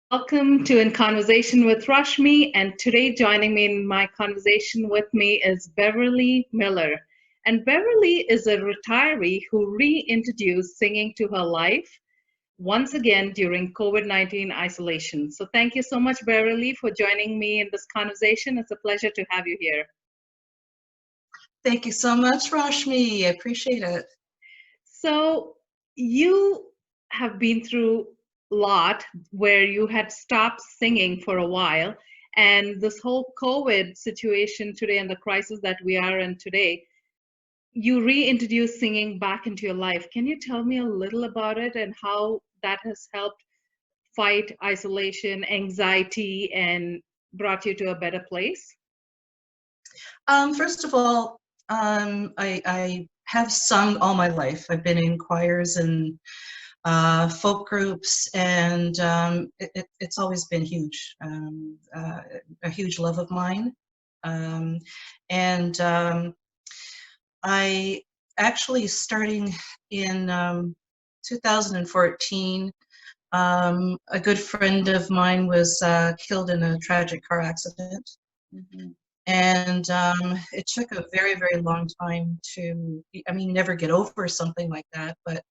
Welcome to In Conversation with Rashmi, and today joining me in my conversation with me is Beverly Miller. And Beverly is a retiree who reintroduced singing to her life once again during COVID-19 isolation. So thank you so much, Beverly, for joining me in this conversation. It's a pleasure to have you here. Thank you so much, Rashmi. I appreciate it. So you have been through a lot where you had stopped singing for a while, and this whole COVID situation today and the crisis that we are in today, you reintroduced singing back into your life. Can you tell me a little about it and how that has helped fight isolation, anxiety, and brought you to a better place? First of all, I have sung all my life. I've been in choirs and folk groups, and it's always been huge, a huge love of mine. Um, and I actually, starting in 2014, a good friend of mine was killed in a tragic car accident. Mhm. And it took a very, very long time to, I mean, never get over something like that, but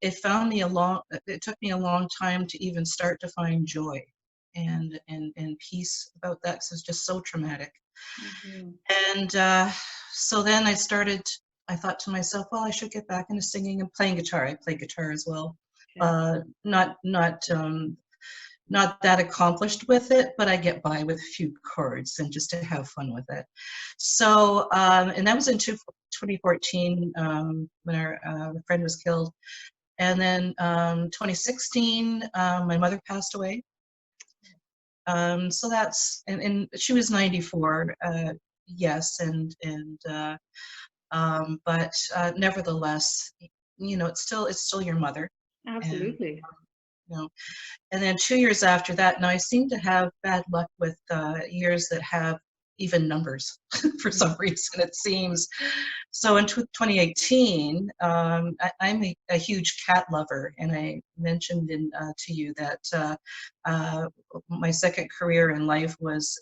it took me a long time to even start to find joy and peace about that, because it's just so traumatic. Mhm. And so then I thought to myself, well, I should get back into singing and playing guitar. I play guitar as well. Okay. Not that accomplished with it, but I get by with a few chords and just to have fun with it. So, and that was in 2014 when our friend was killed. And then 2016, my mother passed away. So and she was 94, yes, but nevertheless, it's still your mother. And, Absolutely. you know, And then 2 years after that, now I seem to have bad luck with years that have even numbers for some reason, it seems. So in 2018, I'm a huge cat lover, and I mentioned to you that uh, my second career in life was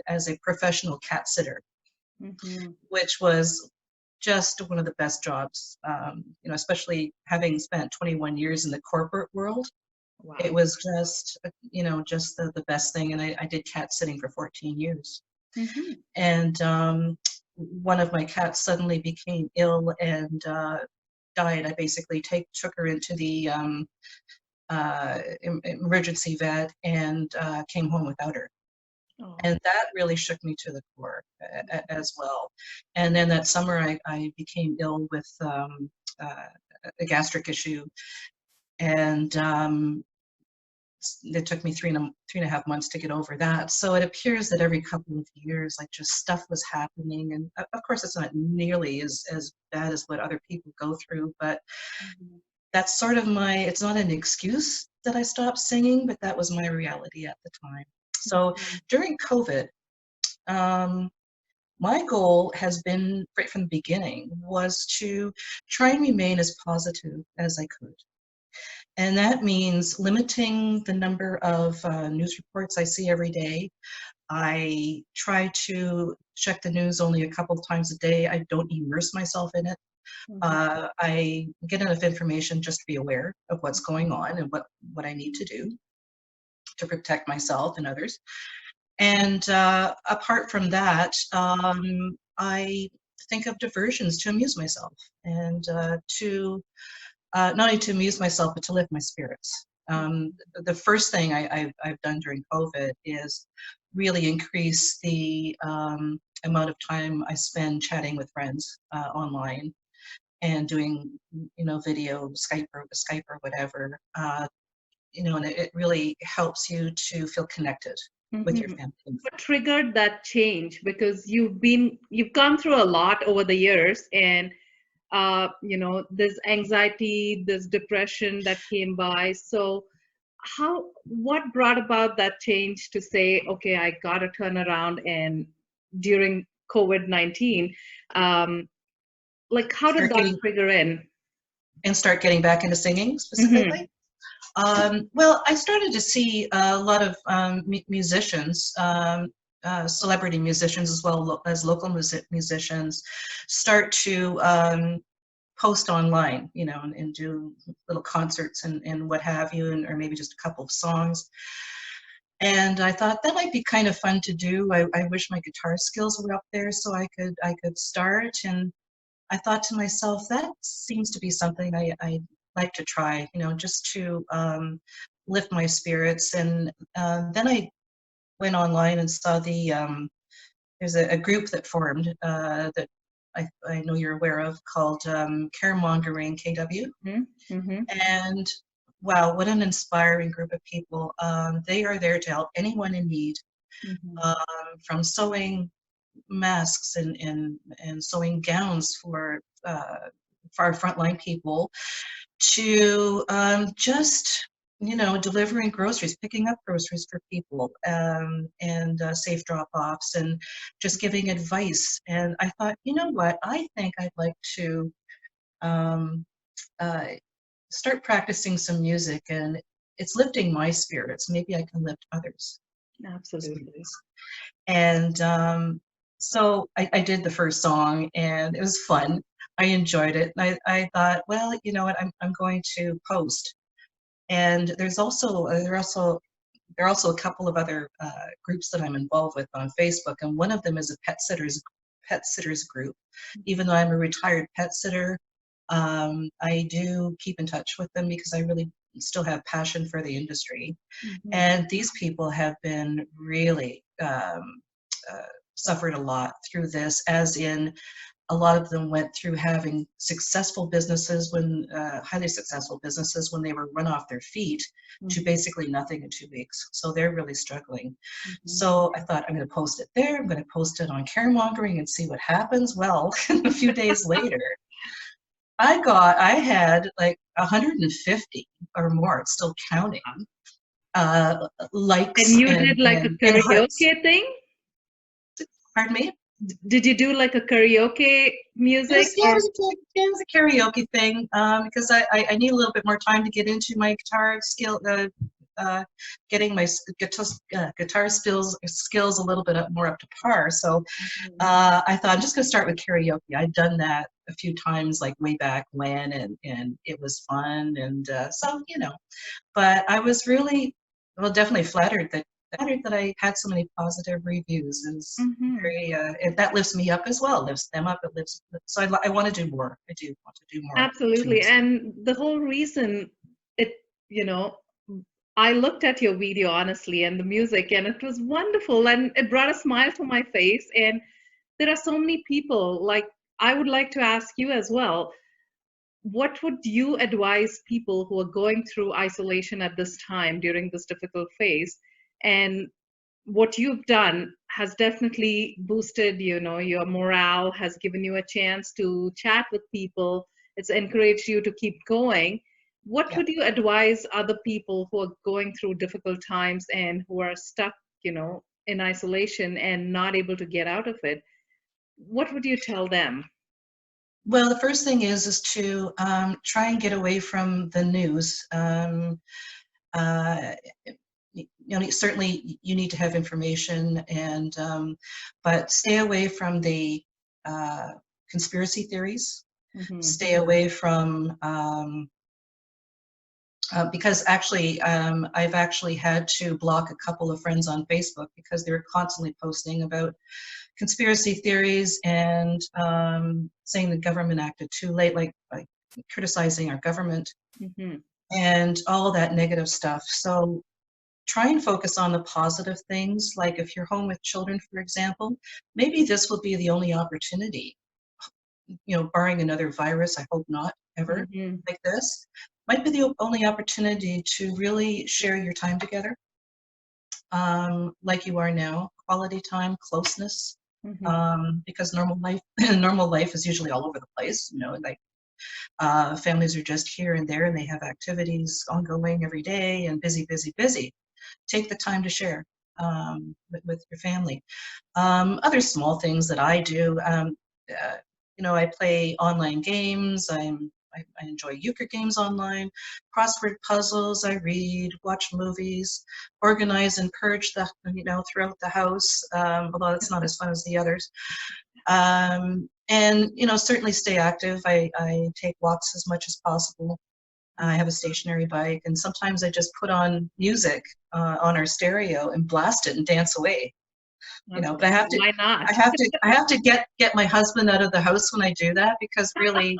as a professional cat sitter, Mhm. which was just one of the best jobs, especially having spent 21 years in the corporate world. It Wow. was just, just the best thing. And I did cat sitting for 14 years. Mhm. And one of my cats suddenly became ill and died. I basically took her into the emergency vet and came home without her. Oh. And that really shook me to the core as well. And then that summer, I became ill with uh, a gastric issue. And it took me 3.5 months to get over that. So it appears that every couple of years, like, just stuff was happening. And of course, it's not nearly as bad as what other people go through, but Mhm. that's sort of it's not an excuse that I stopped singing, but that was my reality at the time. So Mhm. during COVID, um, my goal has been, right from the beginning, was to try and remain as positive as I could. And that means limiting the number of news reports I see every day. I try to check the news only a couple of times a day. I don't immerse myself in it. Mhm. I get enough information just to be aware of what's going on and what I need to do to protect myself and others. And apart from that, I think of diversions to amuse myself and to not only to amuse myself, but to lift my spirits. The first thing I've done during COVID is really increase the amount of time I spend chatting with friends online and doing, video, Skype or whatever. And it really helps you to feel connected with your Mhm. family and What triggered that change? Because you've gone through a lot over the years, and this anxiety, this depression that came by. So what brought about that change to say, okay, I got to turn around and during COVID-19, um, like how did start that getting trigger in? start getting back into singing Hmm. specifically. Well, I started to see a lot of musicians, celebrity musicians as well as local musicians, start to post online, you know, and do little concerts and what have you, and or maybe just a couple of songs. And I thought that might be kind of fun to do. I wish my guitar skills were up there so I could start. And I thought to myself, that seems to be something I like to try, you know, just to lift my spirits. And then I went online and saw there's a group that formed that I know you're aware of called Caremongering KW. Mm-hmm. And wow, what an inspiring group of people. They are there to help anyone in need, Mm-hmm. from sewing masks and sewing gowns for our frontline people to just, you know, delivering groceries, picking up groceries for people, and safe drop-offs, and just giving advice. And I thought, you know what, I think I'd like to um, uh, start practicing some music, and it's lifting my spirits. Maybe I can lift others' Absolutely. spirits. And so I did the first song, and it was fun. I enjoyed it. And I thought, well, you know what, I'm going to post. And there are also a couple of other groups that I'm involved with on Facebook, and one of them is a pet sitters group. Even though I'm a retired pet sitter, I do keep in touch with them because I really still have passion for the industry. Mm-hmm. And these people have been really uh, suffered a lot through this, as in a lot of them went through having successful businesses when highly successful businesses when they were run off their feet to Mm-hmm. basically nothing in 2 weeks. So they're really struggling. Mm-hmm. So I thought, I'm going to post it there. I'm going to post it on Caremongering and see what happens. Well, a few days later, I had like 150 or more, it's still counting, And likes you and, did like a and hearts. karaoke thing? Pardon me? Did you do like a karaoke It music was, yeah, or? it was a karaoke thing, because I need a little bit more time to get into my guitar skill, getting my guitar skills a little bit more up to par. So Mhm. I thought I'm just going to start with karaoke. I'd done that a few times, like way back when, and it was fun, and so, you know. But I was really, well, definitely flattered that I had so many positive reviews. Is Mhm. very, that lifts me up as well, lifts them up. It lifts. So I want to do more. I do want to do more to Absolutely. music. And the whole reason it, you know, I looked at your video honestly and the music, and it was wonderful and it brought a smile to my face. And there are so many people, like, I would like to ask you as well, what would you advise people who are going through isolation at this time during this difficult phase? And what you've done has definitely boosted, your morale, has given you a chance to chat with people. It's encouraged you to keep going. What Yeah. would you advise other people who are going through difficult times and who are stuck, in isolation and not able to get out of it? What would you tell them? Well, the first thing is to try and get away from the news. Uh, Certainly you need to have information, and but stay away from the uh, conspiracy theories. Hmm. Stay away from because actually I've actually had to block a couple of friends on Facebook because they were constantly posting about conspiracy theories and saying the government acted too late, like criticizing our government Hmm. and all that negative stuff. So try and focus on the positive things. Like if you're home with children, for example, maybe this will be the only opportunity, barring another virus, I hope not ever, Hmm. like this, might be the only opportunity to really share your time together, like you are now, quality time, closeness, Hmm. because normal life, normal life is usually all over the place, like families are just here and there and they have activities ongoing every day and busy, busy, busy. Take the time to share with your family. Other small things that I do, I play online games. I enjoy euchre games online, crossword puzzles. I read, watch movies, organize and purge the throughout the house. Although it's not as fun as the others. And certainly stay active. I take walks as much as possible. I have a stationary bike, and sometimes I just put on music on our stereo and blast it and dance away. But I have to. Why not? I have to get my husband out of the house when I do that, because really,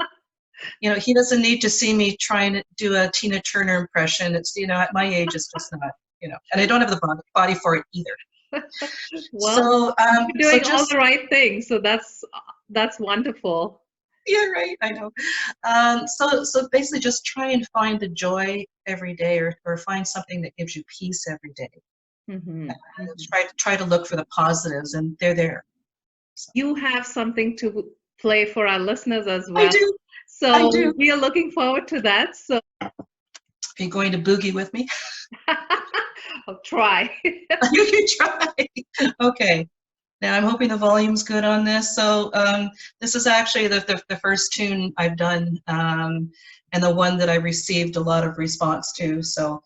he doesn't need to see me trying to do a Tina Turner impression. It's at my age, it's just not. And I don't have the body for it either. Well, you're doing all the right things, so that's wonderful. Yeah, right. I know. So basically, just try and find the joy every day, or find something that gives you peace every day. Mm-hmm. Try to look for the positives, and they're there. So. You have something to play for our listeners as well. I do. So we are looking forward to that. So, are you going to boogie with me? I'll try. You can try. Okay. Now I'm hoping the volume's good on this. So this is actually the first tune I've done, and the one that I received a lot of response to. So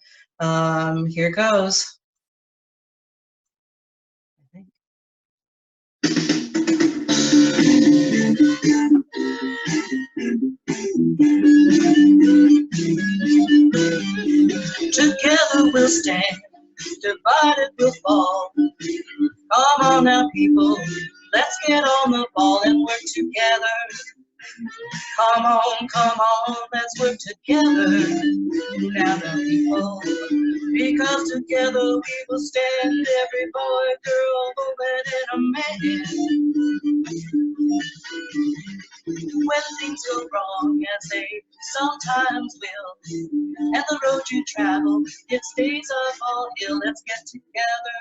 here goes. Together we'll stand, divided we'll fall. Come on now, people, let's get on the ball and work together. Come on, let's work together. Now, people, because together we will stand, every boy, girl, woman, and a man. When things go wrong, as they sometimes will, and the road you travel, it stays up all hill, let's get together.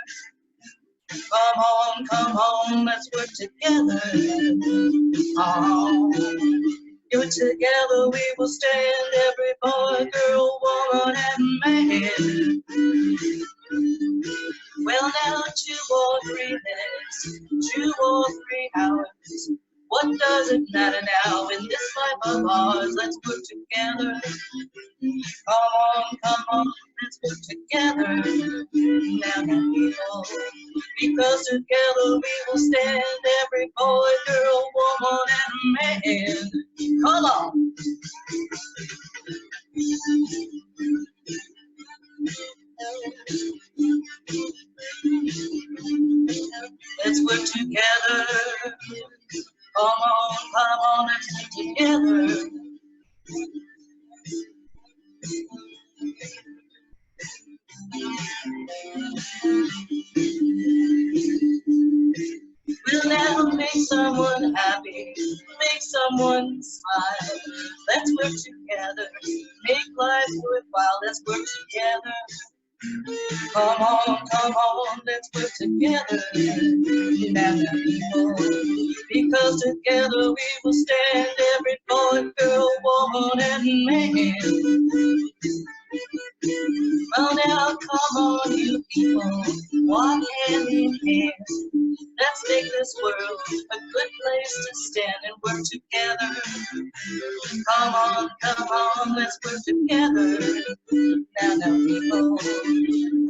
Come on, let's work together. Do it together, we will stand, every boy, girl, woman, and man. Well, now 2 or 3 minutes, 2 or 3 hours. What does it matter now in this life of ours? Let's work together. Come on, let's work together. Now, people, because together we will stand, every boy, girl, woman, and man. Come on. Let's work together. Come on, let's work together. We'll never make someone happy, make someone smile. Let's work together, make life worthwhile. Let's work together. Come on, let's work together. Now, people, because together we will stand, every boy, girl, woman, and man. Well, now, come on, you people, walk hand in hand. Let's make this world a good place to stand and work together. Come on, let's work together. Now, people,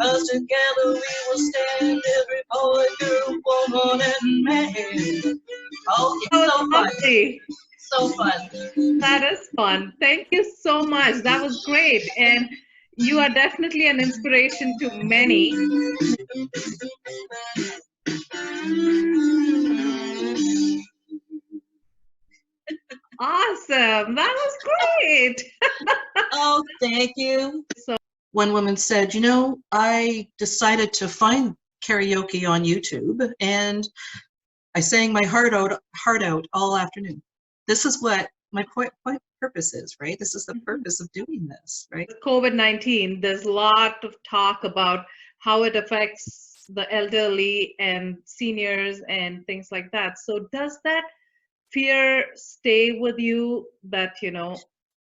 cause together we will stand, every boy, girl, woman, and man. Oh, it's so fun. So fun. That is fun. Thank you so much. That was great. And you are definitely an inspiration to many. Awesome. That was great. Oh, thank you. So, one woman said, I decided to find karaoke on YouTube, and I sang my heart out all afternoon. This is what my point purpose is, right? This is the purpose of doing this, right? COVID-19, there's a lot of talk about how it affects the elderly and seniors and things like that. So does that fear stay with you that,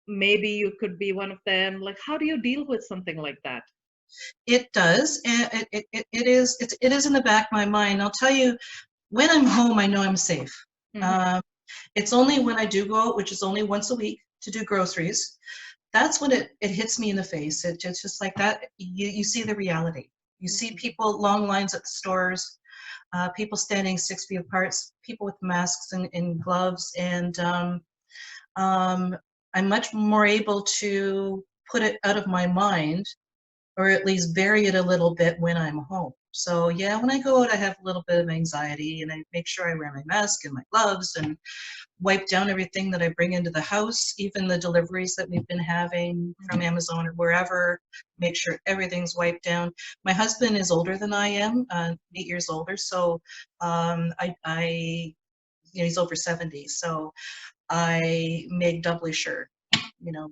maybe you could be one of them? Like, how do you deal with something like that? It does, and it is in the back of my mind. I'll tell you, when I'm home, I know I'm safe. It's only when I do go out, which is only once a week, to do groceries, that's when it hits me in the face. It's just like that. You see the reality. You see people, long lines at the stores, people standing 6 feet apart, people with masks and gloves, and I'm much more able to put it out of my mind, or at least vary it a little bit when I'm home. So yeah, when I go out, I have a little bit of anxiety, and I make sure I wear my mask and my gloves and wipe down everything that I bring into the house, even the deliveries that we've been having from Amazon or wherever, make sure everything's wiped down. My husband is older than I am, 8 years older, so he's over 70, so I make doubly sure,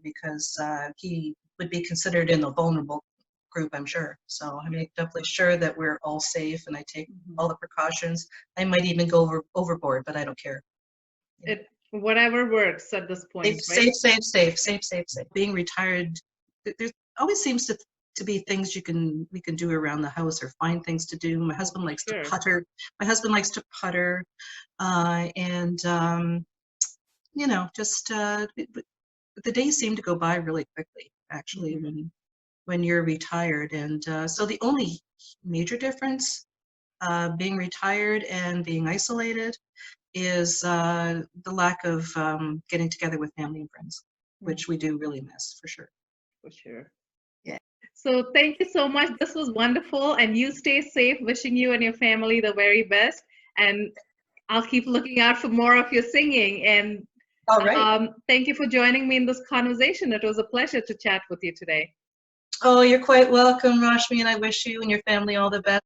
because he would be considered in the vulnerable group, I'm sure. So I make doubly sure that we're all safe, and I take all the precautions. I might even go overboard, but I don't care. Whatever works at this point, Safe, right? safe. Being retired, there always seems to be things we can do around the house, or find things to do. My husband likes to putter. And just the days seem to go by really quickly, actually, when you're retired. And so the only major difference, being retired and being isolated, is the lack of getting together with family and friends, which we do really miss, for sure. For sure. Yeah. So thank you so much. This was wonderful, and you stay safe. Wishing you and your family the very best. And I'll keep looking out for more of your singing. And All right. Thank you for joining me in this conversation. It was a pleasure to chat with you today. Oh, you're quite welcome, Rashmi, and I wish you and your family all the best.